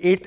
8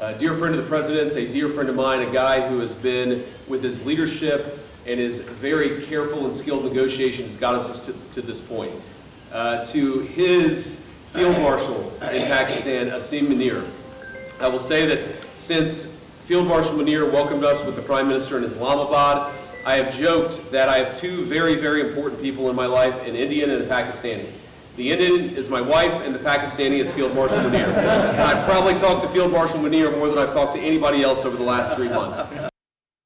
a dear friend of the President's, a dear friend of mine, a guy who has been with his leadership and his very careful and skilled negotiations got us to this point. To his Field Marshal in Pakistan, Asim Munir, I will say that since Field Marshal Munir welcomed us with the Prime Minister in Islamabad, I have joked that I have 2 very, very important people in my life, an Indian and a Pakistani. The Indian is my wife and the Pakistani is Field Marshal Munir. And I've probably talked to Field Marshal Munir more than I've talked to anybody else over the last 3 months.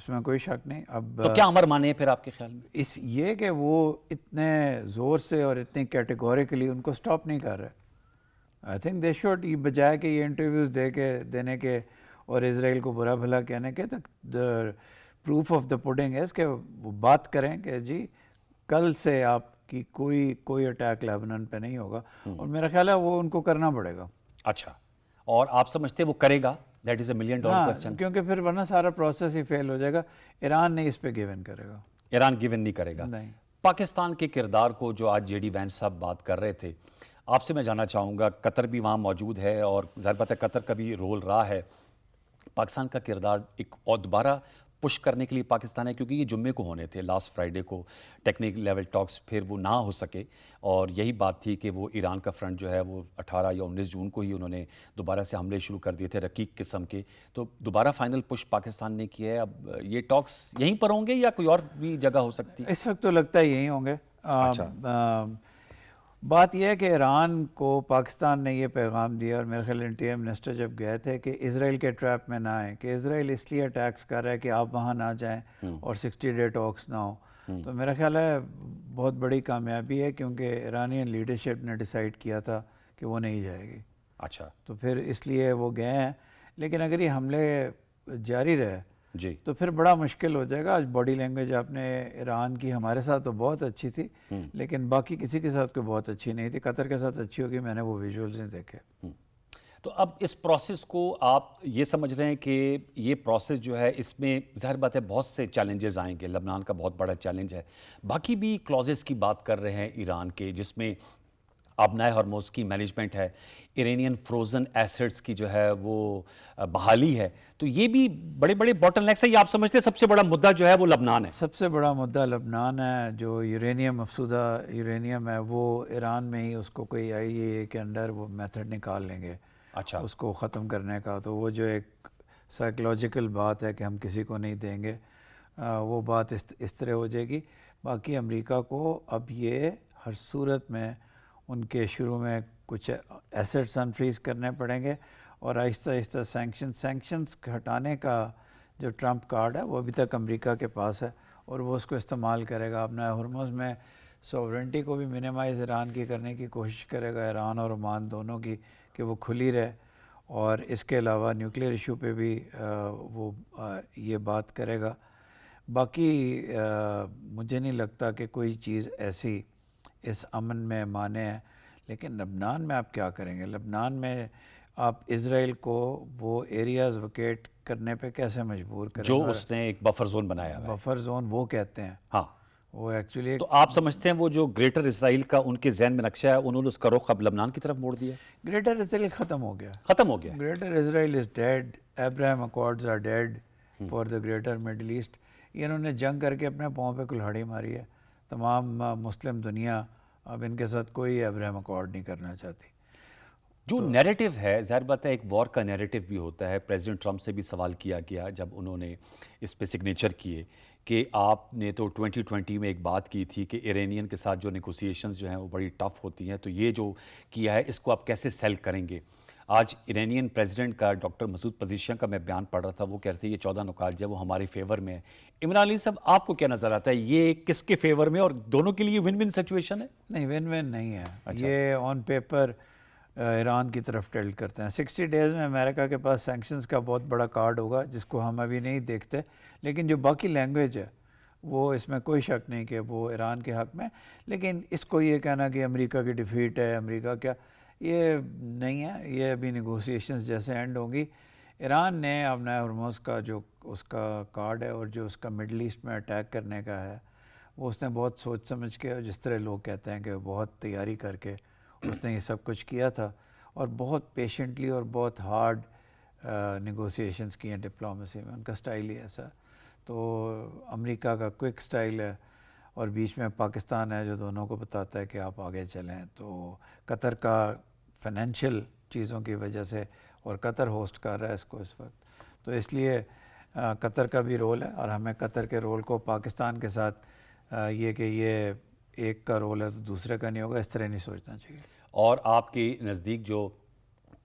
اس میں کوئی شک نہیں. اب تو کیا امر مانے ہیں پھر آپ کے خیال میں؟ اس یہ کہ وہ اتنے زور سے اور اتنی کیٹیگوریکلی ان کو سٹاپ نہیں کر رہے. آئی تھنک دے شوڈ, یہ بجائے کہ یہ انٹرویوز دینے کے اور اسرائیل کو برا بھلا کہنے کے, the proof of the pudding is کہ وہ بات کریں کہ جی کل سے آپ کی کوئی اٹیک لیبنان پہ نہیں ہوگا, اور میرا خیال ہے وہ ان کو کرنا پڑے گا. اچھا, اور آپ سمجھتے ہیں وہ کرے گا؟ That is a $1 million question. کیونکہ پھر ورنہ سارا پروسیس ہی فیل ہو جائے گا. ایران نہیں اس پہ گیو ان کرے گا. ایران گیون نہیں کرے گا. نہیں. پاکستان کے کردار کو جو آج جے ڈی وینس صاحب بات کر رہے تھے, آپ سے میں جاننا چاہوں گا, قطر بھی وہاں موجود ہے اور ظاہر بات ہے قطر کا بھی رول رہا ہے. پاکستان کا کردار ایک اور دوبارہ پش کرنے کے لیے پاکستان ہے, کیونکہ یہ جمعے کو ہونے تھے, لاسٹ فرائیڈے کو ٹیکنیکل لیول ٹاکس, پھر وہ نہ ہو سکے, اور یہی بات تھی کہ وہ ایران کا فرنٹ جو ہے وہ 18 یا 19 جون کو ہی انہوں نے دوبارہ سے حملے شروع کر دیے تھے رقیق قسم کے. تو دوبارہ فائنل پش پاکستان نے کیا ہے. اب یہ ٹاکس یہیں پر ہوں گے یا کوئی اور بھی جگہ ہو سکتی ہے؟ اس وقت تو لگتا ہے یہیں ہوں گے. بات یہ ہے کہ ایران کو پاکستان نے یہ پیغام دیا, اور میرے خیال انٹیریئر منسٹر جب گئے تھے کہ اسرائیل کے ٹریپ میں نہ آئیں, کہ اسرائیل اس لیے اٹیکس کر رہا ہے کہ آپ وہاں نہ جائیں اور 60 ڈے ٹاکس نہ ہو. تو میرا خیال ہے بہت بڑی کامیابی ہے, کیونکہ ایرانین لیڈرشپ نے ڈیسائیڈ کیا تھا کہ وہ نہیں جائے گی. اچھا, تو پھر اس لیے وہ گئے ہیں. لیکن اگر یہ حملے جاری رہے جی, تو پھر بڑا مشکل ہو جائے گا. آج باڈی لینگویج آپ نے ایران کی ہمارے ساتھ تو بہت اچھی تھی, لیکن باقی کسی کے ساتھ کوئی بہت اچھی نہیں تھی. قطر کے ساتھ اچھی ہوگی, میں نے وہ ویژولز نہیں دیکھے. تو اب اس پروسیس کو آپ یہ سمجھ رہے ہیں کہ یہ پروسیس جو ہے اس میں ظاہر بات ہے بہت سے چیلنجز آئیں گے, لبنان کا بہت بڑا چیلنج ہے, باقی بھی کلوزز کی بات کر رہے ہیں ایران کے, جس میں آبنائے ہرموز کی مینجمنٹ ہے, ایرانین فروزن ایسٹس کی جو ہے وہ بحالی ہے. تو یہ بھی بڑے بڑے باٹل نیکس ہیں. یہ آپ سمجھتے ہیں سب سے بڑا مدعا جو ہے وہ لبنان ہے؟ سب سے بڑا مدعا لبنان ہے. جو یورینیم افسودہ یورینیم ہے وہ ایران میں ہی اس کو کوئی IAEA کے انڈر وہ میتھڈ نکال لیں گے اچھا, اس کو ختم کرنے کا. تو وہ جو ایک سائیکلوجیکل بات ہے کہ ہم کسی کو نہیں دیں گے, وہ بات اس طرح ہو جائے گی. باقی امریکہ کو اب یہ ہر صورت میں ان کے شروع میں کچھ ایسٹس انفریز کرنے پڑیں گے, اور آہستہ آہستہ سینکشنز ہٹانے کا جو ٹرمپ کارڈ ہے وہ ابھی تک امریکہ کے پاس ہے, اور وہ اس کو استعمال کرے گا. اپنا ہرمز میں سوورنٹی کو بھی منیمائز ایران کی کرنے کی کوشش کرے گا, ایران اور عمان دونوں کی, کہ وہ کھلی رہے. اور اس کے علاوہ نیوکلیئر ایشو پہ بھی وہ یہ بات کرے گا. باقی مجھے نہیں لگتا کہ کوئی چیز ایسی اس امن میں مانے ہیں. لیکن لبنان میں آپ کیا کریں گے؟ لبنان میں آپ اسرائیل کو وہ ایریاز ویکیٹ کرنے پہ کیسے مجبور کریں؟ جو اس نے ایک بفر زون بنایا ہے. بفر زون وہ کہتے ہیں. ہاں, وہ ایکچولی تو آپ سمجھتے ہیں وہ جو گریٹر اسرائیل کا ان کے ذہن میں نقشہ ہے, انہوں نے اس کا رخ اب لبنان کی طرف موڑ دیا؟ گریٹر اسرائیل ختم ہو گیا. ختم ہو گیا. Greater Israel is dead. Abraham accords are dead for the greater Middle East. انہوں نے جنگ کر کے اپنے پاؤں پہ کلہاڑی ماری ہے. تمام مسلم دنیا اب ان کے ساتھ کوئی ابراہم اکارڈ نہیں کرنا چاہتی. جو نیریٹو ہے, ظاہر بات ہے ایک وار کا نیریٹو بھی ہوتا ہے. پریزیڈنٹ ٹرمپ سے بھی سوال کیا گیا جب انہوں نے اس پہ سگنیچر کیے کہ آپ نے تو 2020 میں ایک بات کی تھی کہ ایرانین کے ساتھ جو نیگوسیشنز جو ہیں وہ بڑی ٹف ہوتی ہیں, تو یہ جو کیا ہے اس کو آپ کیسے سیل کریں گے؟ آج ایرانین پریزیڈنٹ کا ڈاکٹر مسعود پزیشین کا میں بیان پڑھ رہا تھا, وہ کہتے ہیں یہ 14 نکات جو ہے وہ ہمارے فیور میں ہے. عمران علی صاحب, آپ کو کیا نظر آتا ہے یہ کس کے فیور میں, اور دونوں کے لیے ون ون سچویشن ہے؟ نہیں, ون ون نہیں ہے. یہ آن پیپر ایران کی طرف ٹلٹ کرتے ہیں. 60 ڈیز میں امریکہ کے پاس سینکشنز کا بہت بڑا کارڈ ہوگا جس کو ہم ابھی نہیں دیکھتے, لیکن جو باقی لینگویج ہے وہ اس میں کوئی شک نہیں کہ وہ ایران کے حق میں. لیکن اس کو یہ کہنا کہ امریکہ کی ڈیفیٹ ہے, امریکہ کیا, یہ نہیں ہے. یہ ابھی نیگوسیشنز جیسے اینڈ ہوں گی. ایران نے اپنا ہرمز کا جو اس کا کارڈ ہے اور جو اس کا مڈل ایسٹ میں اٹیک کرنے کا ہے وہ اس نے بہت سوچ سمجھ کے, اور جس طرح لوگ کہتے ہیں کہ بہت تیاری کر کے اس نے یہ سب کچھ کیا تھا, اور بہت پیشنٹلی اور بہت ہارڈ نیگوسیشنز کی ہیں ڈپلومیسی میں. ان کا سٹائل ہی ایسا. تو امریکہ کا کوئک سٹائل ہے, اور بیچ میں پاکستان ہے جو دونوں کو بتاتا ہے کہ آپ آگے چلیں. تو قطر کا فائنینشیل چیزوں کی وجہ سے, اور قطر ہوسٹ کر رہا ہے اس کو اس وقت, تو اس لیے قطر کا بھی رول ہے, اور ہمیں قطر کے رول کو پاکستان کے ساتھ یہ کہ یہ ایک کا رول ہے تو دوسرے کا نہیں ہوگا, اس طرح نہیں سوچنا چاہیے. اور آپ کے نزدیک جو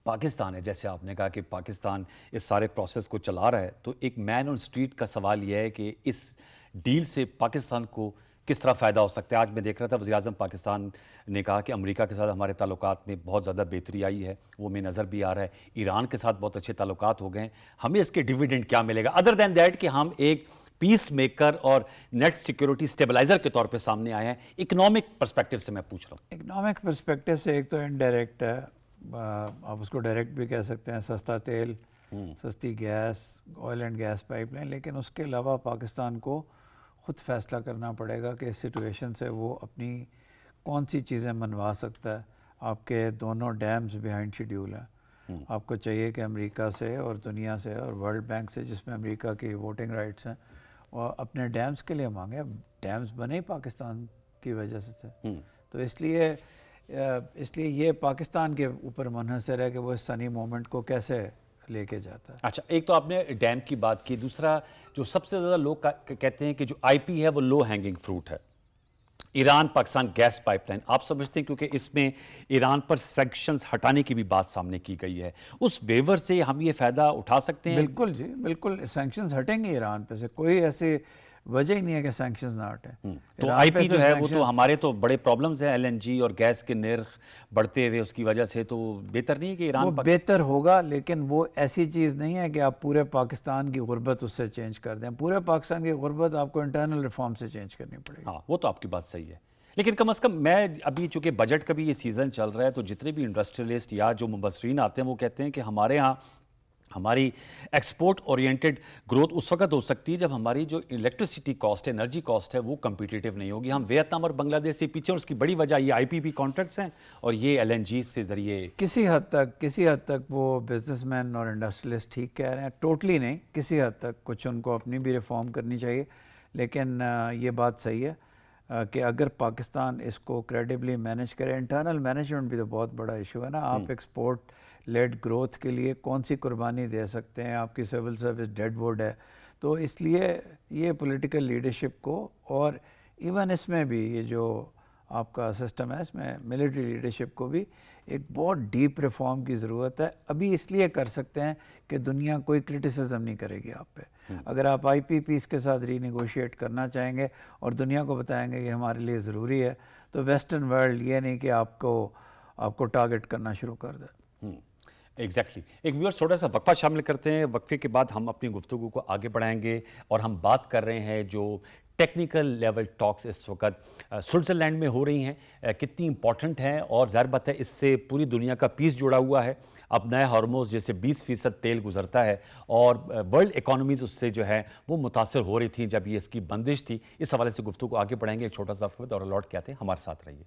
پاکستان ہے، جیسے آپ نے کہا کہ پاکستان اس سارے پروسیس کو چلا رہا ہے، تو ایک مین آن سٹریٹ کا سوال یہ ہے کہ اس ڈیل سے پاکستان کو کس طرح فائدہ ہو سکتا ہے؟ آج میں دیکھ رہا تھا وزیر اعظم پاکستان نے کہا کہ امریکہ کے ساتھ ہمارے تعلقات میں بہت زیادہ بہتری آئی ہے، وہ میں نظر بھی آ رہا ہے، ایران کے ساتھ بہت اچھے تعلقات ہو گئے ہیں، ہمیں اس کے ڈیویڈنڈ کیا ملے گا ادر دین دیٹ کہ ہم ایک پیس میکر اور نیٹ سیکیورٹی سٹیبلائزر کے طور پہ سامنے آئے ہیں؟ اکنامک پرسپیکٹو سے میں پوچھ رہا ہوں۔ اکنامک پرسپیکٹو سے ایک تو انڈائریکٹ ہے، آپ اس کو ڈائریکٹ بھی کہہ سکتے ہیں، سستا تیل، سستی gas, oil and gas pipeline, لیکن اس کے علاوہ پاکستان کو خود فیصلہ کرنا پڑے گا کہ اس سچویشن سے وہ اپنی کون سی چیزیں منوا سکتا ہے۔ آپ کے دونوں ڈیمز بیہائنڈ شیڈیول ہیں، آپ کو چاہیے کہ امریکہ سے اور دنیا سے اور ورلڈ بینک سے، جس میں امریکہ کی ووٹنگ رائٹس ہیں، اور اپنے ڈیمز کے لیے مانگے۔ ڈیمز بنے ہی پاکستان کی وجہ سے تھے، تو اس لیے یہ پاکستان کے اوپر منحصر ہے کہ وہ اس سنی مومنٹ کو کیسے لے کے جاتا ہے۔ اچھا، ایک تو آپ نے ڈیم کی بات کی، دوسرا جو سب سے زیادہ لوگ کہتے ہیں کہ جو آئی پی ہے وہ لو ہینگنگ فروٹ ہے، Iran Pakistan gas pipeline, آپ سمجھتے ہیں کیونکہ اس میں ایران پر سینکشنز ہٹانے کی بھی بات سامنے کی گئی ہے، اس ویور سے ہم یہ فائدہ اٹھا سکتے ہیں؟ بالکل جی، بالکل سینکشنز ہٹیں گے ایران پہ سے، کوئی ایسی وجہ ہی نہیں ہے کہ سینکشنز نہ ہٹیں۔ تو آئی پی جو ہے وہ تو ہمارے تو بڑے پرابلمز ہیں، ایل این جی اور گیس کے نرخ بڑھتے ہوئے، اس کی وجہ سے تو بہتر نہیں ہے کہ ایران وہ بہتر ہوگا، لیکن وہ ایسی چیز نہیں ہے کہ آپ پورے پاکستان کی غربت اس سے چینج کر دیں۔ پورے پاکستان کی غربت آپ کو انٹرنل ریفارم سے چینج کرنی پڑے گی۔ ہاں، وہ تو آپ کی بات صحیح ہے، لیکن کم از کم میں ابھی چونکہ بجٹ کا بھی یہ سیزن چل رہا ہے، تو جتنے بھی انڈسٹریلسٹ یا جو مبصرین آتے ہیں وہ کہتے ہیں کہ ہمارے ہاں ہماری ایکسپورٹ اورینٹڈ گروتھ اس وقت ہو سکتی ہے جب ہماری جو الیکٹریسٹی کاسٹ ہے، انرجی کاسٹ ہے، وہ کمپیٹیٹیو نہیں ہوگی۔ ہم ویتنام اور بنگلہ دیش سے پیچھے، اور اس کی بڑی وجہ یہ آئی پی پی کانٹریکٹس ہیں اور یہ ایل این جی سے ذریعے کسی حد تک وہ بزنس مین اور انڈسٹریلسٹ ٹھیک کہہ رہے ہیں، ٹوٹلی نہیں، کسی حد تک کچھ ان کو اپنی بھی ریفارم کرنی چاہیے، لیکن یہ بات صحیح ہے کہ اگر پاکستان اس کو کریڈبلی مینیج کرے، انٹرنل مینجمنٹ بھی تو بہت بڑا ایشو ہے نا۔ آپ ایکسپورٹ لیڈ گروتھ کے لیے کون سی قربانی دے سکتے ہیں؟ آپ کی سول سروس ڈیڈ ووڈ ہے، تو اس لیے یہ پولیٹیکل لیڈرشپ کو، اور ایون اس میں بھی یہ جو آپ کا سسٹم ہے، اس میں ملٹری لیڈرشپ کو بھی ایک بہت ڈیپ ریفارم کی ضرورت ہے۔ ابھی اس لیے کر سکتے ہیں کہ دنیا کوئی کرٹیسزم نہیں کرے گی آپ پہ۔ اگر آپ آئی پی پیس کے ساتھ ری نیگوشیٹ کرنا چاہیں گے اور دنیا کو بتائیں گے کہ ہمارے لیے ضروری ہے، تو ویسٹرن ورلڈ یہ نہیں کہ آپ کو ٹارگٹ کرنا شروع کر دے۔ ایگزیکٹلی۔ ایک ویورز تھوڑا سا وقفہ شامل کرتے ہیں، وقفے کے بعد ہم اپنی گفتگو کو آگے بڑھائیں گے، اور ہم بات کر رہے ہیں جو ٹیکنیکل لیول ٹاکس اس وقت سوئٹزرلینڈ میں ہو رہی ہیں، کتنی امپورٹنٹ ہیں، اور ظاہر بات ہے اس سے پوری دنیا کا پیس جڑا ہوا ہے۔ اب نئے ہارموز جیسے 20% تیل گزرتا ہے، اور ورلڈ اکانومیز اس سے جو ہے وہ متاثر ہو رہی تھیں جب یہ اس کی بندش تھی۔ اس حوالے سے گفتگو کو آگے بڑھائیں گے، ایک چھوٹا سا وقفہ اور لوٹ کے آتے ہیں، ہمارے ساتھ رہیے۔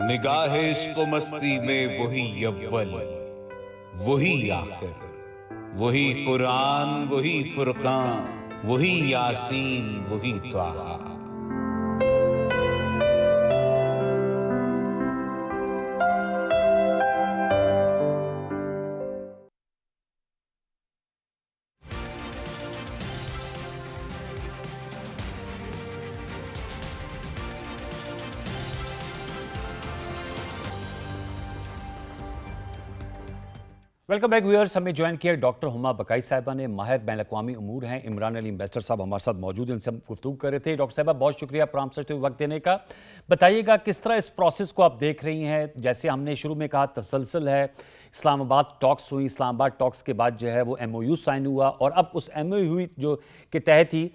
نگاہ عشق و مستی میں وہی اول وہی آخر، وہی قرآن، وہی فرقان، وہی یاسین، وہی طٰہٰ۔ ویلکم بیک ویئرز، ہمیں جوائن کیا ڈاکٹر ہما بقائی صاحبہ نے، ماہر بین الاقوامی امور ہیں۔ عمران علی امبیسڈر صاحب ہمارے ساتھ موجود ہیں، ان سے ہم گفتگو کر رہے تھے۔ ڈاکٹر صاحبہ بہت شکریہ پرام سچتے ہوئے وقت دینے کا۔ بتائیے گا کس طرح اس پروسیس کو آپ دیکھ رہی ہیں؟ جیسے ہم نے شروع میں کہا تسلسل ہے، اسلام آباد ٹاکس ہوئی، اسلام آباد ٹاکس کے بعد جو ہے وہ ایم او یو سائن ہوا، اور اب اس ایم او یو جو کے تحت ہی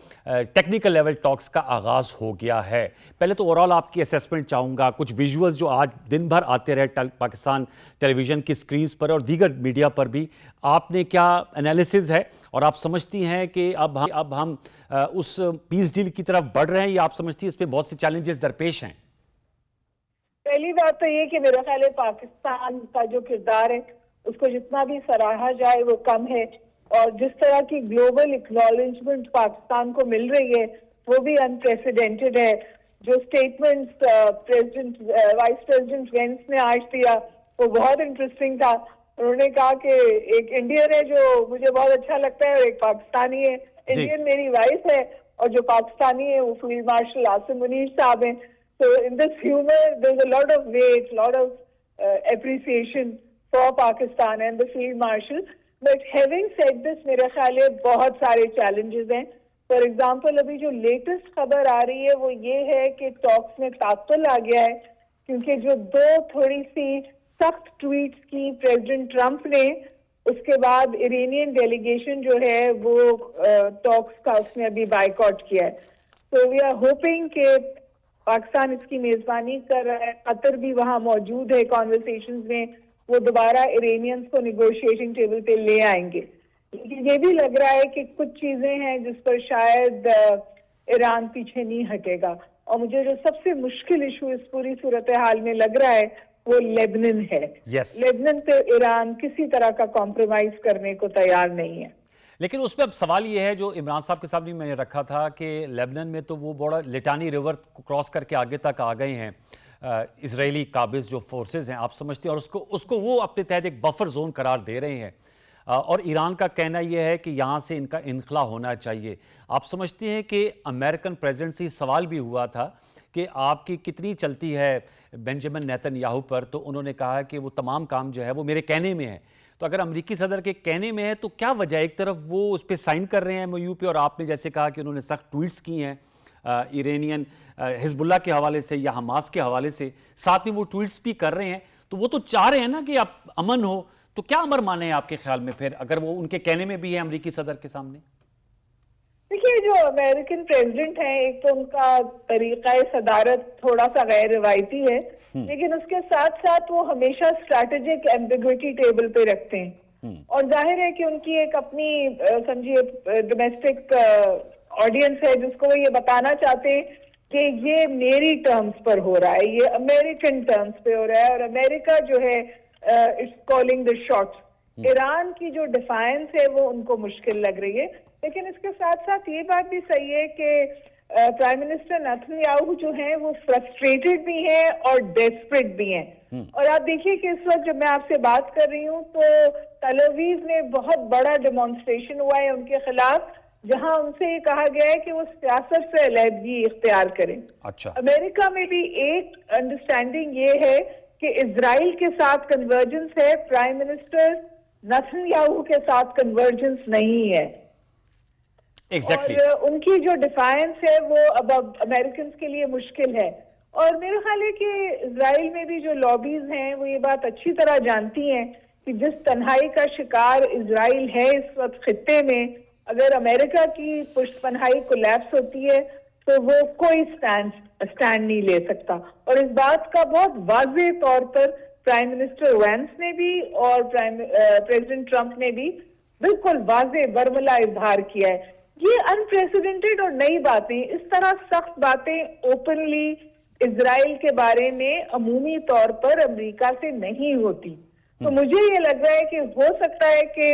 ٹیکنیکل لیول ٹاکس کا آغاز ہو گیا ہے۔ پہلے تو اوورال آپ کی اسیسمنٹ چاہوں گا، کچھ ویژولز جو آج دن بھر آتے رہے پاکستان ٹیلی ویژن کی سکرینز پر اور دیگر میڈیا پر بھی، آپ نے کیا انالیسز ہے، اور آپ سمجھتی ہیں کہ اب ہم اس پیس ڈیل کی طرف بڑھ رہے ہیں، یا آپ سمجھتی ہیں اس پہ بہت سے چیلنجز درپیش ہیں؟ پہلی بات تو یہ کہ میرا خیال ہے پاکستان کا جو کردار ہے اس کو جتنا بھی سراہا جائے وہ کم ہے، اور جس طرح کی گلوبل اکنالجمنٹ پاکستان کو مل رہی ہے وہ بھی انپریسیڈنٹڈ ہے۔ جو سٹیٹمنٹ وائس پریزیڈنٹ وینس نے آج دیا وہ بہت انٹرسٹنگ تھا۔ انہوں نے کہا کہ ایک انڈین ہے جو مجھے بہت اچھا لگتا ہے اور ایک پاکستانی ہے۔ انڈین میری وائف ہے اور جو پاکستانی ہے وہ فیلڈ مارشل عاصم منیر صاحب ہیں۔ So in this humor, there's a lot of weight, lot of appreciation for Pakistan and the Field Marshal. But having said this, میرا خیال ہے بہت سارے challenges ہیں۔ For example, ابھی جو latest خبر آ رہی ہے وہ یہ ہے کہ ٹاکس میں تعطل آ گیا ہے، کیونکہ جو دو تھوڑی سی سخت ٹویٹس کی پریزیڈنٹ ٹرمپ نے، اس کے بعد ایرانین ڈیلیگیشن جو ہے وہ ٹاکس کا اس نے ابھی بائیکاٹ کیا ہے۔ So we are hoping کہ پاکستان اس کی میزبانی کر رہا ہے، قطر بھی وہاں موجود ہے کانورسیشنز میں، وہ دوبارہ ایرانینز کو نیگوشیٹنگ ٹیبل پہ لے آئیں گے۔ لیکن یہ بھی لگ رہا ہے کہ کچھ چیزیں ہیں جس پر شاید ایران پیچھے نہیں ہٹے گا، اور مجھے جو سب سے مشکل ایشو اس پوری صورتحال میں لگ رہا ہے وہ لیبنن ہے۔ لیبنن پہ ایران کسی طرح کا کمپرومائز کرنے کو تیار نہیں ہے۔ لیکن اس پہ اب سوال یہ ہے جو عمران صاحب کے سامنے میں نے رکھا تھا کہ لیبنن میں تو وہ بڑا لٹانی ریور کراس کر کے آگے تک آ گئے ہیں اسرائیلی قابض جو فورسز ہیں، آپ سمجھتے ہیں، اور اس کو وہ اپنے تحت ایک بفر زون قرار دے رہے ہیں، اور ایران کا کہنا یہ ہے کہ یہاں سے ان کا انخلا ہونا چاہیے۔ آپ سمجھتے ہیں کہ امریکن پریزیڈنٹ سے سوال بھی ہوا تھا کہ آپ کی کتنی چلتی ہے بنجمن نیتن یاہو پر، تو انہوں نے کہا کہ وہ تمام کام جو ہے وہ میرے کہنے میں ہے۔ تو اگر امریکی صدر کے کہنے میں ہے تو کیا وجہ ہے؟ ایک طرف وہ اس پہ سائن کر رہے ہیں ایم او یو پہ، اور آپ نے جیسے کہا کہ انہوں نے سخت ٹویٹس کی ہیں ایرانین حزب اللہ کے حوالے سے یا حماس کے حوالے سے، ساتھ میں وہ ٹویٹس بھی کر رہے ہیں، تو وہ تو چاہ رہے ہیں نا کہ اب امن ہو، تو کیا امر مانے ہیں آپ کے خیال میں پھر اگر وہ ان کے کہنے میں بھی ہے امریکی صدر کے سامنے؟ دیکھیے، جو امریکن پریزیڈنٹ ہیں ایک تو ان کا طریقہ صدارت تھوڑا سا غیر روایتی ہے، لیکن اس کے ساتھ ساتھ وہ ہمیشہ اسٹریٹجک ایمبیگوٹی ٹیبل پہ رکھتے ہیں، اور ظاہر ہے کہ ان کی ایک اپنی سمجھیے ڈومیسٹک آڈینس ہے جس کو وہ یہ بتانا چاہتے ہیں کہ یہ میری ٹرمز پر ہو رہا ہے، یہ امریکن ٹرمز پہ ہو رہا ہے، اور امریکہ جو ہے it's calling the shots. Iran کی جو ڈیفائنس ہے وہ ان کو مشکل لگ رہی ہے، لیکن اس کے ساتھ ساتھ یہ بات بھی صحیح ہے کہ پرائم منسٹر نیتن یاہو جو ہیں وہ فرسٹریٹڈ بھی ہیں اور ڈیسپریٹ بھی ہیں۔ اور آپ دیکھیے کہ اس وقت جب میں آپ سے بات کر رہی ہوں تو تل اویو میں بہت بڑا ڈیمانسٹریشن ہوا ہے ان کے خلاف، جہاں ان سے یہ کہا گیا ہے کہ وہ سیاست سے علیحدگی اختیار کریں۔ امریکہ میں بھی ایک انڈرسٹینڈنگ یہ ہے کہ اسرائیل کے ساتھ کنورجنس ہے، پرائم منسٹر نیتن یاہو کے ساتھ کنورجنس نہیں ہے، اور ان کی جو ڈیفائنس ہے وہ اب امریکنز کے لیے مشکل ہے۔ اور میرا خیال ہے کہ اسرائیل میں بھی جو لابیز ہیں وہ یہ بات اچھی طرح جانتی ہیں کہ جس تنہائی کا شکار اسرائیل ہے اس وقت خطے میں، اگر امریکہ کی پشت پناہی کولیپس ہوتی ہے تو وہ کوئی سٹینڈ نہیں لے سکتا، اور اس بات کا بہت واضح طور پر پرائم منسٹر وینس نے بھی اور پریزیڈنٹ ٹرمپ نے بھی بالکل واضح برملا اظہار کیا ہے۔ یہ انپریسیڈنٹڈ اور نئی باتیں، اس طرح سخت باتیں اوپنلی اسرائیل کے بارے میں عمومی طور پر امریکہ سے نہیں ہوتی، تو مجھے یہ لگ رہا ہے کہ ہو سکتا ہے کہ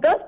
10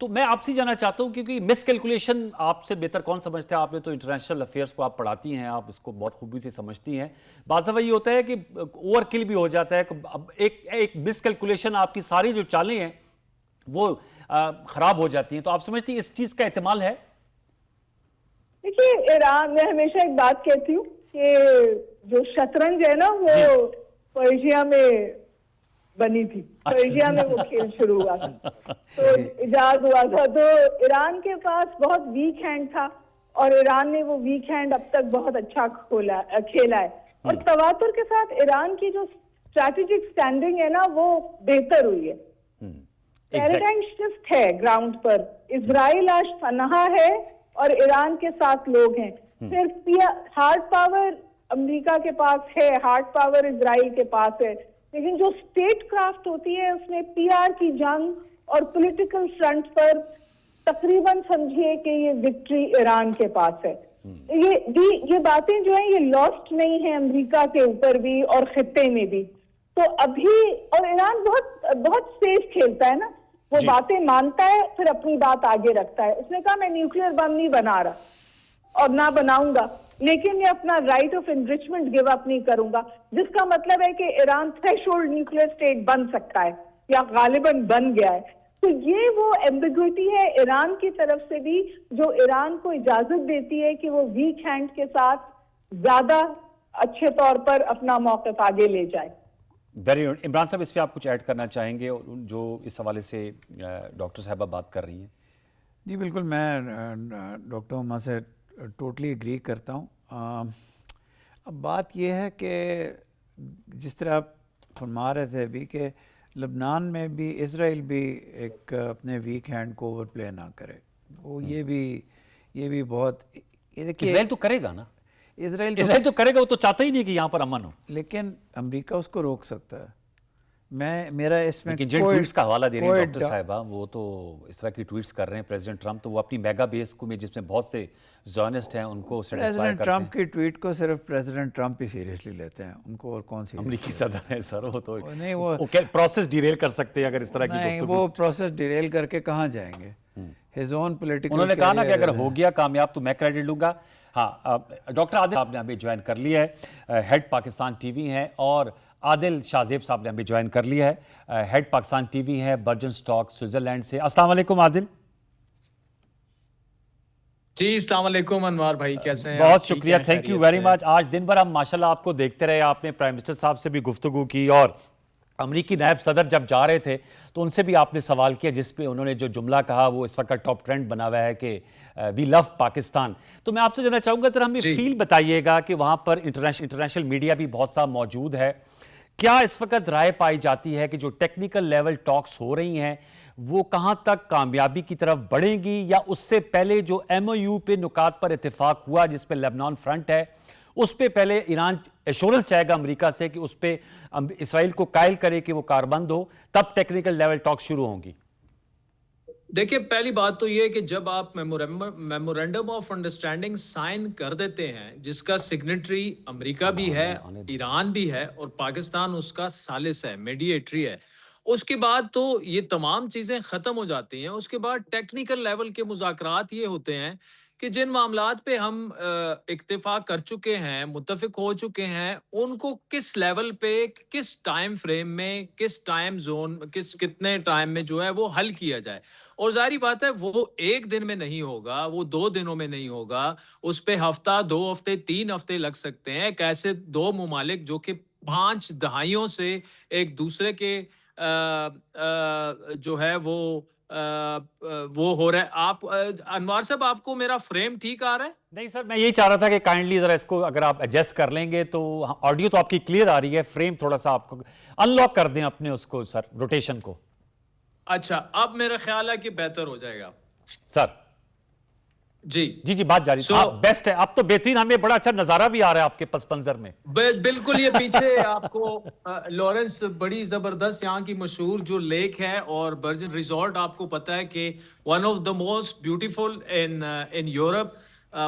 تو میں آپ سے جانا چاہتا ہوں کیونکہ مس کیلکولیشن آپ سے بہتر کون سمجھتا ہے, آپ نے تو انٹرنیشنل افیئرس کو آپ پڑھاتی ہیں, آپ اس کو بہت خوبی سے سمجھتی ہیں. بعض دفعہ یہ ہوتا ہے کہ اوور کل بھی ہو جاتا ہے, اب ایک مس کیلکولیشن آپ کی ساری جو چالیں ہیں وہ خراب ہو جاتی ہیں. تو آپ سمجھتی ہیں اس چیز کا احتمال ہے؟ دیکھیے ایران, میں ہمیشہ ایک بات کہتی ہوں کہ جو شطرنج ہے نا وہ پرشیا میں بنی تھی, پرشیا میں وہ کھیل شروع ہوا تھا, تو ایجاد ہوا تھا. تو ایران کے پاس بہت ویک ہینڈ تھا اور ایران نے وہ ویک ہینڈ اب تک بہت اچھا کھیلا ہے. اور تواتر کے ساتھ ایران کی جو اسٹریٹجک سٹینڈنگ ہے نا وہ بہتر ہوئی ہے. پیراڈائم شفٹ ہے گراؤنڈ پر. اسرائیل آج تنہا ہے اور ایران کے ساتھ لوگ ہیں. پھر ہارڈ پاور امریکہ کے پاس ہے, ہارڈ پاور اسرائیل کے پاس ہے, لیکن جو اسٹیٹ کرافٹ ہوتی ہے اس میں پی آر کی جنگ اور پولیٹیکل فرنٹ پر تقریباً سمجھیے کہ یہ وکٹری ایران کے پاس ہے. یہ باتیں جو ہیں یہ لاسٹ نہیں ہیں امریکہ کے اوپر بھی اور خطے میں بھی. تو ابھی اور ایران بہت سیف کھیلتا ہے نا, وہ باتیں مانتا ہے پھر اپنی بات آگے رکھتا ہے. اس نے کہا میں نیوکلیئر بم نہیں بنا رہا اور نہ بناؤں گا, لیکن میں اپنا right of enrichment give up نہیں کروں گا, جس کا مطلب ہے کہ ایران تھریش ہولڈ نیوکلیئر اسٹیٹ بن سکتا ہے یا غالباً بن گیا ہے. تو یہ وہ ایمبیگوٹی ہے ایران کی طرف سے بھی جو ایران کو اجازت دیتی ہے کہ وہ ویک ہینڈ کے ساتھ زیادہ اچھے طور پر اپنا موقف آگے لے جائے. Very good. عمران صاحب اس پہ آپ کچھ ایڈ کرنا چاہیں گے جو اس حوالے سے ڈاکٹر صاحبہ بات کر رہی ہیں؟ جی بالکل, میں ڈاکٹر ہما سے ٹوٹلی ایگری کرتا ہوں. اب بات یہ ہے کہ جس طرح آپ فرما رہے تھے ابھی کہ لبنان میں بھی اسرائیل بھی ایک اپنے ویک ہینڈ کو اوور پلے نہ کرے, وہ یہ بھی بہت اسرائیل تو کرے گا نا, اسرائیل تو کرے گا, وہ تو چاہتا ہی نہیں کہ یہاں پر امن ہو. لیکن امریکہ اس کو روک سکتا ہے. میرا اس میں جن ٹویٹس کا حوالہ دے رہی ہیں ڈاکٹر صاحبہ, وہ تو اس طرح کی ٹویٹس کر رہے ہیں پریزیڈنٹ ٹرمپ, تو وہ اپنی میگا بیس کو میں جس میں بہت سے زیونسٹ ہیں ان کو سیٹسفائی کرتے ہیں. پریزیڈنٹ ٹرمپ کی ٹویٹ کو صرف پریزیڈنٹ ٹرمپ ہی سیریسلی لیتے ہیں, ان کو اور کون سی امریکی صدر ہے سر, وہ تو نہیں, وہ پروسیس ڈیریل کر سکتے ہیں اگر اس طرح کی نہیں, وہ پروسیس ڈیریل کر کے کہاں جائیں گے. ہز اون پولیٹیکل, انہوں نے کہا نا کہ اگر ہو گیا کامیاب تو میں کریڈٹ لوں گا. ہاں, ڈاکٹر عادل آپ نے ہمیں جوائن کر لیا ہے, ہیڈ پاکستان ٹی وی ہیں, اور عادل شاہ زیب صاحب نے ہمیں جوائن کر لیا ہے, ہیڈ پاکستان ٹی وی ہے برجن سٹاک سوئٹزرلینڈ سے. السلام علیکم عادل. جی السلام علیکم انوار بھائی, کیسے ہیں؟ بہت شکریہ, تھینک یو ویری مچ. آج دن بھر ہم ماشاءاللہ آپ کو دیکھتے رہے, آپ نے پرائم منسٹر صاحب سے بھی گفتگو کی, اور امریکی نائب صدر جب جا رہے تھے تو ان سے بھی آپ نے سوال کیا, جس پہ انہوں نے جو جملہ کہا وہ اس وقت ٹاپ ٹرینڈ بنا ہوا ہے کہ وی لو پاکستان. تو میں آپ سے جاننا چاہوں گا ذرا ہمیں فیل بتائیے گا کہ وہاں پر انٹرنیشنل میڈیا بھی بہت سا موجود ہے, کیا اس وقت رائے پائی جاتی ہے کہ جو ٹیکنیکل لیول ٹاکس ہو رہی ہیں وہ کہاں تک کامیابی کی طرف بڑھیں گی, یا اس سے پہلے جو ایم او یو پہ نکات پر اتفاق ہوا جس پہ لیبنان فرنٹ ہے, اس پہ پہلے ایران ایشورنس چاہے گا امریکہ سے کہ اس پہ اسرائیل کو قائل کرے کہ وہ کاربند ہو, تب ٹیکنیکل لیول ٹاک شروع ہوں گی؟ دیکھیں, پہلی بات تو یہ کہ جب آپ میمورینڈم آف انڈرسٹینڈنگ سائن کر دیتے ہیں جس کا سگنیٹری امریکہ بھی ہے, ایران بھی ہے, اور پاکستان اس کا ثالث ہے, میڈیٹری ہے, اس کے بعد تو یہ تمام چیزیں ختم ہو جاتی ہیں. اس کے بعد ٹیکنیکل لیول کے مذاکرات یہ ہوتے ہیں کہ جن معاملات پہ ہم اتفاق کر چکے ہیں, متفق ہو چکے ہیں, ان کو کس لیول پہ, کس ٹائم فریم میں, کس ٹائم زون, کتنے ٹائم میں جو ہے وہ حل کیا جائے. اور ظاہری بات ہے وہ ایک دن میں نہیں ہوگا, وہ 2 دنوں میں نہیں ہوگا, اس پہ ہفتہ, 2 ہفتے, 3 ہفتے لگ سکتے ہیں. ایسے 2 ممالک جو کہ 5 دہائیوں سے ایک دوسرے کے جو ہے وہ ہو رہا ہے. آپ انوار صاحب, آپ کو میرا فریم ٹھیک آ رہا ہے؟ نہیں سر, میں یہی چاہ رہا تھا کہ کائنڈلی ذرا اس کو اگر آپ ایڈجسٹ کر لیں گے تو, آڈیو تو آپ کی کلیئر آ رہی ہے, فریم تھوڑا سا آپ کو ان لاک کر دیں اپنے اس کو سر, روٹیشن کو. اچھا, اب میرا خیال ہے کہ بہتر ہو جائے گا سر. جی بات جاری, بیسٹ ہے, اب تو بہترین, ہمیں بڑا اچھا نظارہ بھی آ رہا ہے آپ کے پس منظر میں. بالکل, یہ پیچھے آپ کو لارنس بڑی زبردست یہاں کی مشہور جو لیک ہے, اور برجن ریزورٹ آپ کو پتا ہے کہ one of the most beautiful in Europe,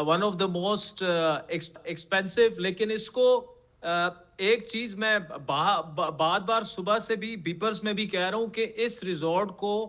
one of the most expensive. لیکن اس کو ایک چیز میں بار صبح سے بھی بیپرز میں بھی کہہ رہا ہوں کہ اس ریزورٹ کو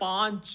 5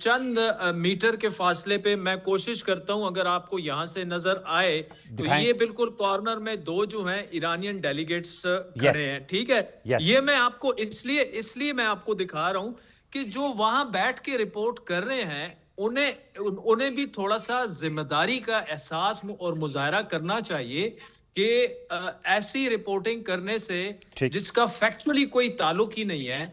چند میٹر کے فاصلے پہ میں کوشش کرتا ہوں اگر آپ کو یہاں سے نظر آئے تو یہ بالکل کارنر میں دو جو ہیں ایرانین ڈیلیگیٹس کھڑے ہیں, ٹھیک ہے. یہ میں آپ کو اس لیے میں آپ کو دکھا رہا ہوں کہ جو وہاں بیٹھ کے رپورٹ کر رہے ہیں انہیں بھی تھوڑا سا ذمہ داری کا احساس اور مظاہرہ کرنا چاہیے کہ ایسی رپورٹنگ کرنے سے جس کا فیکچولی کوئی تعلق ہی نہیں ہے,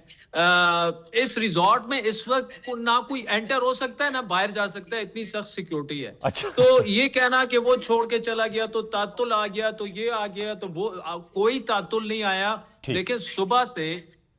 اس ریزورٹ میں اس وقت نہ کوئی انٹر ہو سکتا ہے نہ باہر جا سکتا ہے, اتنی سخت سیکیورٹی ہے. تو یہ کہنا کہ وہ چھوڑ کے چلا گیا تو تعطل آ گیا تو یہ آ گیا تو وہ, کوئی تعطل نہیں آیا. لیکن صبح سے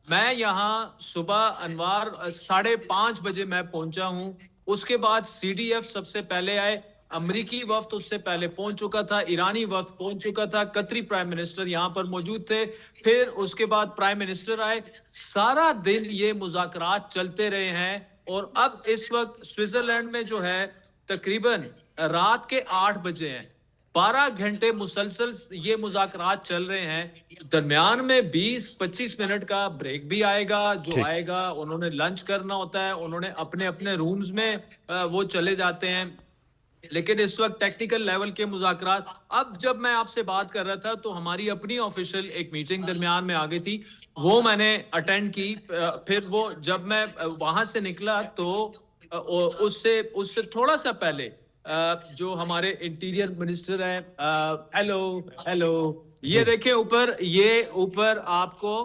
میں یہاں صبح انوار 5:30 بجے میں پہنچا ہوں. اس کے بعد سی ڈی ایف سب سے پہلے آئے, امریکی وفد اس سے پہلے پہنچ چکا تھا, ایرانی وفد پہنچ چکا تھا, قطری پرائم منسٹر یہاں پر موجود تھے, پھر اس کے بعد پرائم منسٹر آئے. سارا دن یہ مذاکرات چلتے رہے ہیں اور اب اس وقت سوئٹزرلینڈ میں جو ہے تقریباً رات کے 8 بجے ہیں. 12 گھنٹے مسلسل یہ مذاکرات چل رہے ہیں. درمیان میں 20-25 منٹ کا بریک بھی آئے گا, جو آئے گا انہوں نے لنچ کرنا ہوتا ہے, انہوں نے اپنے اپنے رومز میں وہ چلے جاتے ہیں. لیکن اس وقت ٹیکنیکل لیول کے مذاکرات, اب جب میں آپ سے بات کر رہا تھا تو ہماری اپنی آفیشل ایک میٹنگ درمیان میں آ گئی تھی, وہ میں نے اٹینڈ کی. پھر وہ جب میں وہاں سے نکلا تو اس سے تھوڑا سا پہلے جو ہمارے انٹیریئر منسٹر ہیں, ہیلو یہ دیکھیں اوپر, یہ اوپر آپ کو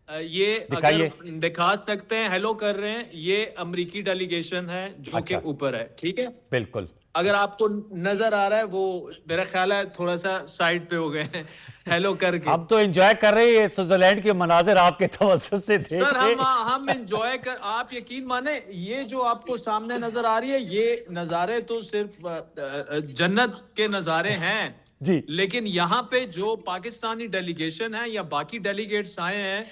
یہ اگر دکھا سکتے ہیں, ہیلو کر رہے ہیں, یہ امریکی ڈیلیگیشن ہے جو کہ اوپر ہے, ٹھیک ہے. بالکل اگر آپ کو نظر آ رہا ہے, وہ میرا خیال ہے تھوڑا سا سائڈ پہ ہو گئے ہیں ہیلو کر کے. ہم تو انجوائے کر رہے ہیں سوئٹزرلینڈ کے مناظر آپ کے توسط سے دیکھ کے. سر ہم انجوائے کر, آپ یقین مانیں یہ جو آپ کو سامنے نظر آ رہی ہے یہ نظارے تو صرف جنت کے نظارے ہیں جی, لیکن یہاں پہ جو پاکستانی ڈیلیگیشن ہے یا باقی ڈیلیگیٹس آئے ہیں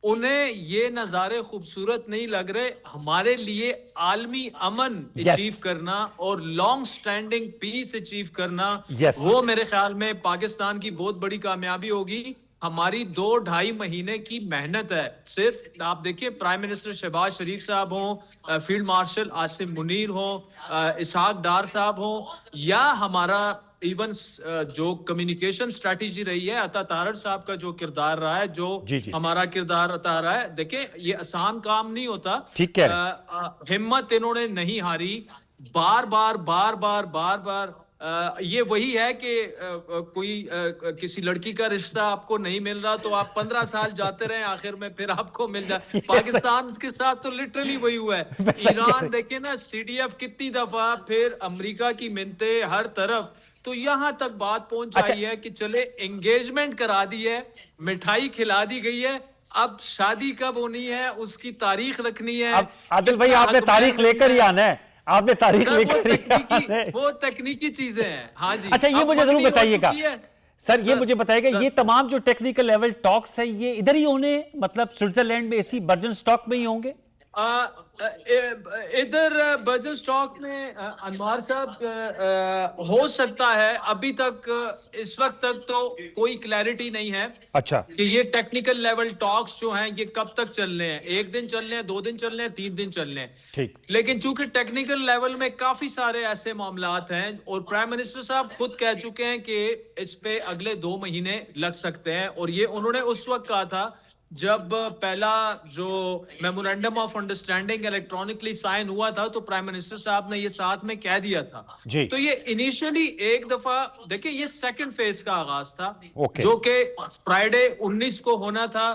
انہیں یہ نظارے خوبصورت نہیں لگ رہے. ہمارے لیے عالمی امن اچیو کرنا اور لانگ سٹینڈنگ پیس اچیو کرنا, وہ میرے خیال میں پاکستان کی بہت بڑی کامیابی ہوگی. ہماری 2-2.5 مہینے کی محنت ہے. صرف آپ دیکھیں پرائم منسٹر شہباز شریف صاحب ہوں, فیلڈ مارشل عاصم منیر ہوں, اسحاق ڈار صاحب ہوں, یا ہمارا ایون جو کمیونیکیشن سٹریٹجی رہی ہے عطا طاہر صاحب کا جو کردار رہا ہے, جو ہمارا کردار عطا رہا ہے. دیکھیں یہ آسان کام نہیں ہوتا, ہمت انہوں نے نہیں ہاری. بار بار یہ وہی ہے کہ کوئی کسی لڑکی کا رشتہ آپ کو نہیں مل رہا تو آپ 15 سال جاتے رہے, آخر میں پھر آپ کو مل جائے. پاکستان کے ساتھ تو لٹرلی وہی ہوا ہے. ایران دیکھیں نا سی ڈی ایف کتنی دفعہ, پھر امریکہ کی منتیں ہر طرف, تو یہاں تک بات پہنچ آئی ہے کہ چلے انگیجمنٹ کرا دی ہے, مٹھائی کھلا دی گئی ہے, اب شادی کب ہونی ہے اس کی تاریخ رکھنی ہے. عادل بھائی آپ نے تاریخ لے کر ہی آنا ہے, آپ نے تاریخ لے کر ہی آنا ہے. وہ تکنیکی چیزیں ہیں. ہاں جی, اچھا یہ مجھے ضرور بتائیے گا سر, یہ مجھے بتائیے گا یہ تمام جو ٹیکنیکل لیول ٹاکس ہیں یہ ادھر ہی ہونے, مطلب سوئٹزرلینڈ میں اسی برجن سٹاک میں ہی ہوں گے؟ ادھر برجن سٹاک میں انوار صاحب ہو سکتا ہے, ابھی تک اس وقت تک تو کوئی کلیئرٹی نہیں ہے کہ یہ ٹیکنیکل لیول ٹاکس جو ہیں یہ کب تک چلنے ہیں. 1 دن چلنے ہیں, 2 دن چلنے ہیں, 3 دن چلنے ہیں. لیکن چونکہ ٹیکنیکل لیول میں کافی سارے ایسے معاملات ہیں اور پرائم منسٹر صاحب خود کہہ چکے ہیں کہ اس پہ اگلے 2 مہینے لگ سکتے ہیں. اور یہ انہوں نے اس وقت کہا تھا جب پہلا جو memorandum of understanding electronically sign ہوا تھا تو پرائم منسٹر صاحب نے یہ ساتھ میں کہہ دیا تھا. تو یہ انیشلی ایک دفعہ دیکھیں یہ سیکنڈ فیز کا آغاز تھا جو کہ فرائیڈے 19 کو ہونا تھا,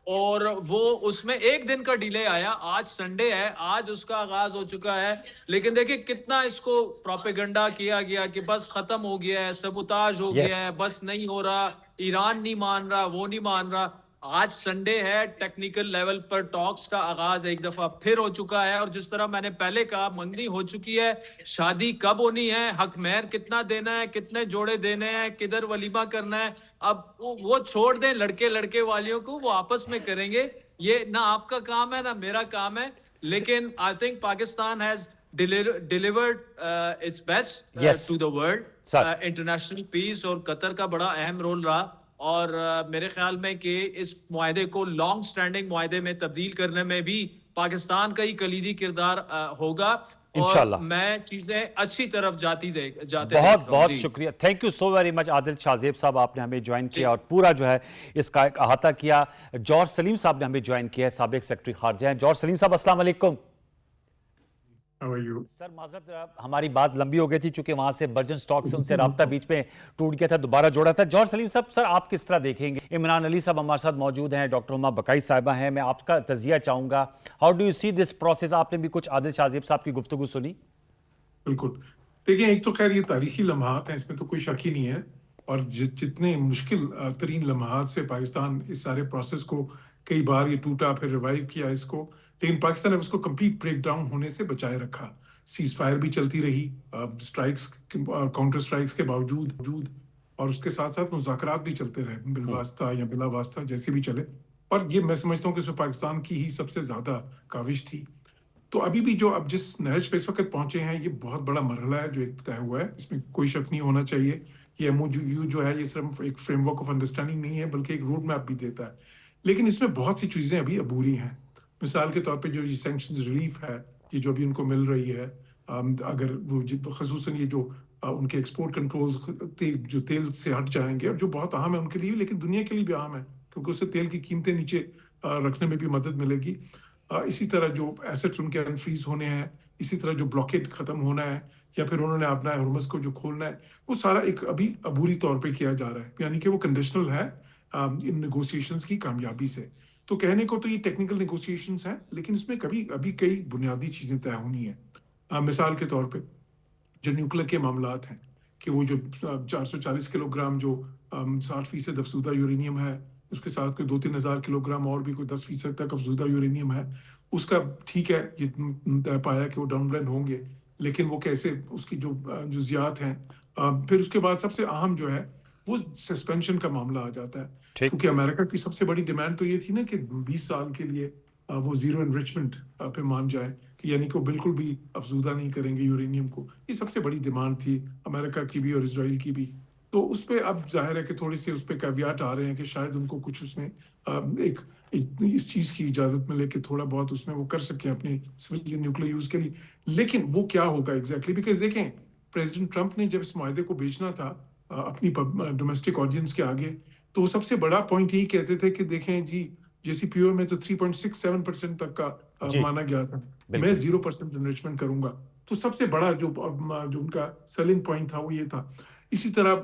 اور وہ اس میں 1 دن کا ڈیلے آیا. آج سنڈے ہے, آج اس کا آغاز ہو چکا ہے. لیکن دیکھیں کتنا اس کو پروپیگنڈا کیا گیا کہ بس ختم ہو گیا ہے, سبوتاژ ہو گیا ہے, بس نہیں ہو رہا, ایران نہیں مان رہا, وہ نہیں مان رہا. آج سنڈے ہے, ٹیکنیکل لیول پر ٹاکس کا آغاز ایک دفعہ پھر ہو چکا ہے. اور جس طرح میں نے پہلے کہا منگنی ہو چکی ہے, شادی کب ہونی ہے, حق مہر کتنا دینا ہے, کتنے جوڑے دینے ہیں, کدھر ولیمہ کرنا ہے, اب وہ چھوڑ دیں لڑکے والیوں کو, وہ آپس میں کریں گے. یہ نہ آپ کا کام ہے نہ میرا کام ہے. لیکن I think Pakistan has delivered its best to the world. International peace اور قطر کا بڑا اہم رول رہا, اور میرے خیال میں کہ اس معاہدے کو لانگ سٹینڈنگ معاہدے میں تبدیل کرنے میں بھی پاکستان کا ہی کلیدی کردار ہوگا اور میں چیزیں اچھی طرف جاتے بہت بہت شکریہ. Thank you so very much Adil Shah sahib, آپ نے ہمیں جوائن کیا اور پورا جو ہے اس کا ایک احاطہ کیا. جارج سلیم صاحب نے ہمیں جوائن کیا ہے, سابق سیکرٹری خارجہ ہیں. جارج سلیم صاحب السلام علیکم. سر معذرت ہماری بات لمبی ہو گئی تھی چونکہ وہاں سے برجن سٹاک سے ان سے رابطہ بیچ میں ٹوٹ گیا تھا, دوبارہ جوڑا تھا. جارج سلیم صاحب, سر آپ کس طرح دیکھیں گے؟ عمران علی صاحب ہمارے ساتھ موجود ہیں, ڈاکٹر ہما بقائی صاحبہ ہیں, میں آپ کا تجزیہ چاہوں گا. How do you see this process? آپ نے بھی کچھ عادل شاہ صاحب کی گفتگو سنی. بالکل, دیکھیں ایک تو خیر یہ تاریخی لمحات ہیں, اس میں تو کوئی شک ہی نہیں ہے, اور جتنے مشکل ترین لمحات سے پاکستان اس سارے پروسیس کو کئی بار یہ ٹوٹا پھر ریوائیو کیا اس کو, لیکن پاکستان نے اس کو کمپلیٹ بریک ڈاؤن ہونے سے بچائے رکھا. سیز فائر بھی چلتی رہی, سٹرائکس کاؤنٹر سٹرائکس کے باوجود, اور اس کے ساتھ ساتھ مذاکرات بھی چلتے رہے بالواسطہ یا بلا واسطہ جیسے بھی چلے, اور یہ میں سمجھتا ہوں کہ اس میں پاکستان کی ہی سب سے زیادہ کاوش تھی. تو ابھی بھی جو اب جس نہج پہ اس وقت پہنچے ہیں یہ بہت بڑا مرحلہ ہے جو ایک طے ہوا ہے, اس میں کوئی شک نہیں ہونا چاہیے. یہ ایم او یو جو ہے یہ صرف ایک فریم ورک آف انڈرسٹینڈنگ نہیں ہے بلکہ ایک روڈ میپ بھی دیتا ہے, لیکن اس میں بہت سی چیزیں ابھی عبوری ہیں. مثال کے طور پہ جو یہ سینکشنز ریلیف ہے یہ جو ابھی ان کو مل رہی ہے, اگر وہ خصوصاً یہ جو ان کے ایکسپورٹ کنٹرولز جو تیل سے ہٹ جائیں گے, اور جو بہت اہم ہے ان کے لیے لیکن دنیا کے لیے بھی اہم ہے کیونکہ اس سے تیل کی قیمتیں نیچے رکھنے میں بھی مدد ملے گی. اسی طرح جو ایسٹس ان کے انفریز ہونے ہیں, اسی طرح جو بلاکیٹ ختم ہونا ہے, یا پھر انہوں نے اپنا ہرمز کو جو کھولنا ہے, وہ سارا ایک ابھی عبوری طور پہ کیا جا رہا ہے, یعنی کہ وہ کنڈیشنل ہے ان نیگوسیشنز کی کامیابی سے. تو کہنے کو تو یہ ٹیکنیکل نیگوسیشنز ہیں لیکن اس میں ابھی کئی بنیادی چیزیں طے ہونی ہیں. مثال کے طور پہ جو نیوکلیر کے معاملات ہیں کہ وہ جو 440 کلو گرام جو 60% افزودہ یورینیم ہے, اس کے ساتھ کوئی 2-3 ہزار کلو گرام اور بھی کوئی 10% تک افزودہ یورینیم ہے, اس کا ٹھیک ہے یہ طے پایا کہ وہ ڈاؤن گریڈ ہوں گے, لیکن وہ کیسے اس کی جو جزیات ہیں. پھر اس کے بعد سب سے اہم جو ہے وہ سسپینشن کا معاملہ آ جاتا ہے, کیونکہ امریکہ کی سب سے بڑی ڈیمانڈ تو یہ تھی نا کہ 20 سال کے لیے وہ زیرو انریچمنٹ پہ مان جائیں, کہ یعنی کہ وہ بالکل بھی افزودہ نہیں کریں گے یورینیم کو. یہ سب سے بڑی ڈیمانڈ تھی امریکہ کی بھی اور اسرائیل کی بھی. تو اس پہ اب ظاہر ہے کہ تھوڑی سی اس پہ کیویات آ رہے ہیں کہ شاید ان کو کچھ اس میں ایک اس چیز کی اجازت ملے کہ تھوڑا بہت اس میں وہ کر سکیں اپنے سویلین نیوکلیر یوز کے لیے. لیکن وہ کیا ہوگا ایگزیکٹلی, بیکاز دیکھیں پریزیڈنٹ ٹرمپ نے جب اس معاہدے کو بیچنا تھا اپنی ڈومیسٹک آڈینس کے آگے, تو وہ سب سے بڑا پوائنٹ یہی کہتے تھے کہ دیکھیں جی JCPOA میں تو 3.67% تک کا مانا گیا تھا, میں 0% انریچمنٹ کروں گا. تو سب سے بڑا جو ان کا سیلنگ پوائنٹ تھا وہ یہ تھا. اسی طرح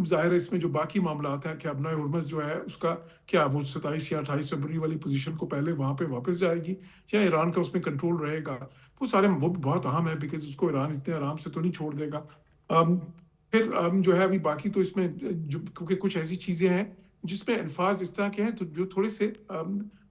ظاہر ہے اس میں جو باقی معاملات ہیں کہ ابنا ہرمز جو ہے اس کا کیا وہ 27 یا 28 فروری والی پوزیشن کو پہلے وہاں پہ واپس جائے گی یا ایران کا اس میں کنٹرول رہے گا, وہ سارے وہ بہت اہم ہے بیکاز اس کو ایران اتنے آرام سے تو نہیں چھوڑ دے گا. پھر جو ہے ابھی باقی تو اس میں کیونکہ کچھ ایسی چیزیں ہیں جس میں الفاظ اس طرح کے ہیں تو جو تھوڑے سے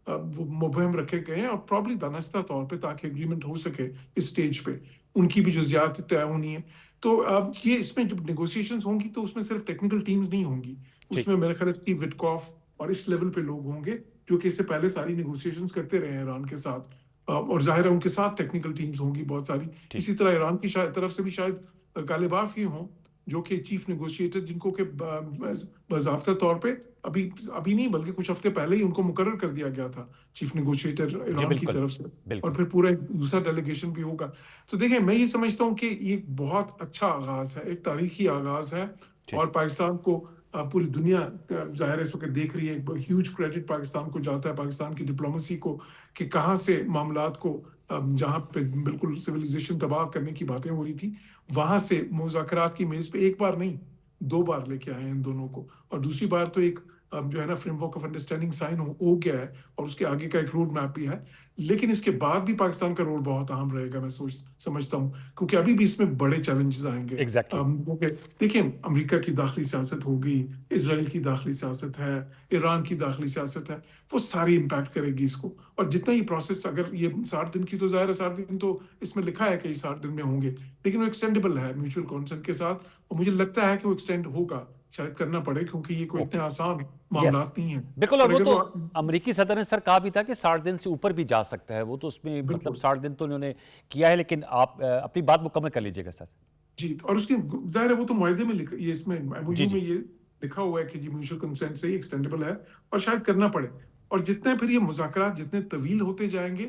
وہ مبہم رکھے گئے ہیں, اور پرابلی دانستہ طور پہ تاکہ اگریمنٹ ہو سکے اس سٹیج پہ ان کی بھی جو زیادہ طے ہونی ہے. تو یہ اس میں جب نیگوسیشنز ہوں گی تو اس میں صرف ٹیکنیکل ٹیمز نہیں ہوں گی, اس میں میرے خیال اسٹیو وٹکاف اور اس لیول پہ لوگ ہوں گے جو کہ اس سے پہلے ساری نیگوسیشنز کرتے رہے ہیں ایران کے ساتھ, اور ظاہر ہے ان کے ساتھ ٹیکنیکل ٹیمز ہوں گی بہت ساری. اسی طرح ایران کی طرف سے بھی شاید غالباف ہی ہوں جو کہ چیف نیگوشیٹر جن کو کہ باضابطہ طور پہ ابھی نہیں بلکہ کچھ ہفتے پہلے ہی ان کو مقرر کر دیا گیا تھا چیف نیگوشیٹر ایران کی طرف سے, اور پھر پورا دوسرا ڈیلیگیشن بھی ہوگا. تو دیکھیں میں یہ سمجھتا ہوں کہ یہ بہت اچھا آغاز ہے, ایک تاریخی آغاز ہے, اور پاکستان کو پوری دنیا ظاہر ہے اس وقت دیکھ رہی ہے. ایک ہیوج کریڈٹ پاکستان کو جاتا ہے, پاکستان کی ڈپلومیسی کو, کہ کہاں سے معاملات کو جہاں پہ بالکل سویلائزیشن تباہ کرنے کی باتیں ہو رہی تھی وہاں سے مذاکرات کی میز پہ ایک بار نہیں 2 بار لے کے آئے ہیں ان دونوں کو, اور دوسری بار تو ایک جو ہے نا framework of understanding sign ہو گیا ہے اور اس کے آگے کا ایک روڈ میپ بھی ہے. لیکن اس کے بعد بھی پاکستان کا رول بہت اہم رہے گا میں سمجھتا ہوں, کیونکہ ابھی بھی اس میں بڑے چیلنجز آئیں گے. دیکھیں امریکہ کی داخلی سیاست ہوگی, اسرائیل کی داخلی سیاست ہے, ایران کی داخلی سیاست ہے, وہ ساری امپیکٹ کرے گی اس کو. اور جتنا یہ پروسیس اگر یہ 60 دن کی تو ظاہر ہے 60 دن تو اس میں لکھا ہے کہ یہ 60 دن میں ہوں گے, لیکن وہ ایکسٹینڈیبل ہے میوچل کانسنٹ کے ساتھ, اور مجھے لگتا ہے کہ وہ ایکسٹینڈ ہوگا, شاید کرنا پڑے کیونکہ یہ کوئی اتنے آسان معاملات نہیں ہیں. بالکل, اور وہ تو امریکی صدر نے سر کہا بھی تھا کہ 60 دن سے اوپر بھی جا سکتا ہے, وہ تو اس میں مطلب 60 دن تو انہوں نے کیا ہے, لیکن آپ اپنی بات مکمل کر لیجئے گا سر. جی, اور اس کی ظاہر ہے وہ تو معاہدے میں یہ اس میں MOU میں یہ لکھا ہوا ہے کہ جی میوچل کنسنٹ سے ہی ایکسٹینڈیبل ہے اور شاید کرنا پڑے. اور جتنے پھر یہ مذاکرات جتنے طویل ہوتے جائیں گے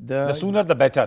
The sooner the better।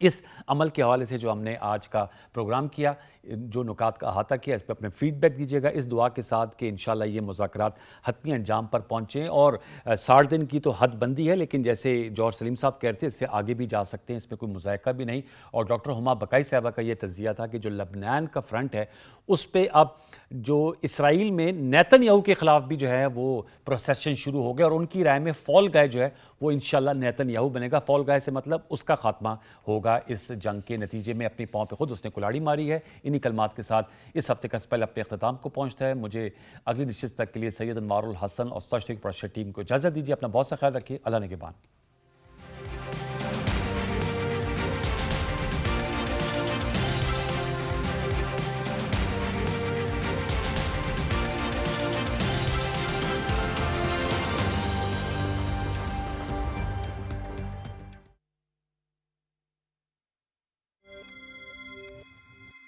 اس عمل کے حوالے سے جو ہم نے آج کا پروگرام کیا، جو نکات کا احاطہ کیا، اس پہ اپنے فیڈ بیک دیجیے گا، اس دعا کے ساتھ کہ انشاءاللہ یہ مذاکرات حتمی انجام پر پہنچیں. اور 60 دن کی تو حد بندی ہے، لیکن جیسے جوہر سلیم صاحب کہتے ہیں اس سے آگے بھی جا سکتے ہیں، اس میں کوئی مذائقہ بھی نہیں. اور ڈاکٹر ہما بقائی صاحبہ کا یہ تجزیہ تھا کہ جو لبنان کا فرنٹ ہے اس پہ اب جو اسرائیل میں نیتن یاہو کے خلاف بھی جو ہے وہ پروسیسن شروع ہو گیا، اور ان کی رائے میں فال گائے جو ہے وہ انشاءاللہ نیتن یاہو بنے گا. فال گائے سے مطلب اس کا خاتمہ ہوگا اس جنگ کے نتیجے میں. اپنی پاؤں پہ خود اس نے کلاڑی ماری ہے. انہی کلمات کے ساتھ اس ہفتے کا اسپیل اپنے اختتام کو پہنچتا ہے. مجھے اگلی نشست تک کے لیے سید انوار الحسن اور سچ ٹیم کو اجازت دیجیے. اپنا بہت سا خیال رکھیے. اللہ نگہبان.